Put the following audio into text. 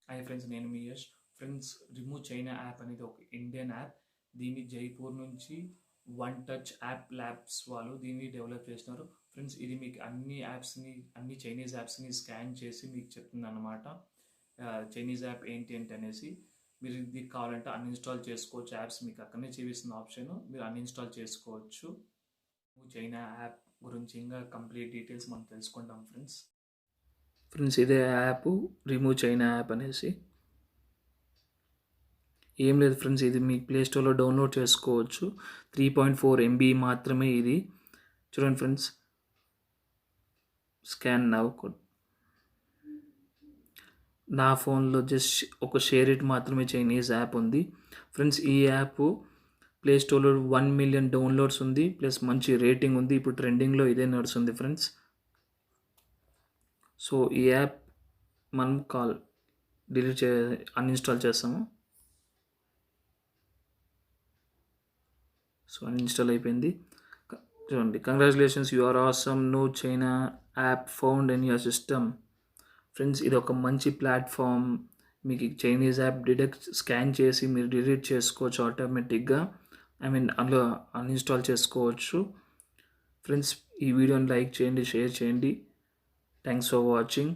Hi friends, నేను మీ Yash. Friends, remove China app అనేది ఒక ఇండియన్ యాప్. దీన్ని జైపూర్ నుంచి వన్ టచ్ యాప్ ల్యాబ్స్ వాళ్ళు దీన్ని డెవలప్ చేస్తున్నారు. ఫ్రెండ్స్, ఇది మీకు అన్ని చైనీస్ యాప్స్ని స్కాన్ చేసి మీకు చెప్తుంది అనమాట. చైనీస్ యాప్ ఏంటి అనేసి మీరు ఇది కావాలంటే అన్ఇన్స్టాల్ చేసుకోవచ్చు. యాప్స్ మీకు అక్కడనే చూపిస్తున్న ఆప్షన్, మీరు అన్ఇన్స్టాల్ చేసుకోవచ్చు. చైనా యాప్ గురించి ఇంకా కంప్లీట్ డీటెయిల్స్ మనం తెలుసుకుంటాం ఫ్రెండ్స్, ఇదే యాప్ రిమూవ్ చైనా యాప్ అనేసి. ఏం లేదు ఫ్రెండ్స్, ఇది మీ ప్లే స్టోర్లో డౌన్లోడ్ చేసుకోవచ్చు. 3.4 MB మాత్రమే ఇది. చూడండి ఫ్రెండ్స్, స్కాన్ నవ్ కోడ్. నా ఫోన్లో జస్ట్ ఒక షేర్ ఇట్ మాత్రమే చైనీస్ యాప్ ఉంది. ఫ్రెండ్స్, ఈ యాప్ ప్లే స్టోర్లో 1 మిలియన్ డౌన్లోడ్స్ ఉంది, ప్లస్ మంచి రేటింగ్ ఉంది. ఇప్పుడు ట్రెండింగ్లో ఇదే నడుస్తుంది ఫ్రెండ్స్. సో ఈ యాప్ మనం అన్ఇన్స్టాల్ చేస్తాము. సో అన్ఇన్స్టాల్ అయిపోయింది. చూడండి, congratulations, you are awesome, no China app found in your system. Friends, ఇది ఒక మంచి ప్లాట్ఫామ్. మీకు చైనీస్ యాప్ స్కాన్ చేసి మీరు డిలీట్ చేసుకోవచ్చు ఆటోమేటిక్గా. అందులో అన్ఇన్స్టాల్ చేసుకోవచ్చు. ఫ్రెండ్స్, ఈ వీడియోని లైక్ చేయండి, షేర్ చేయండి. Thanks for watching.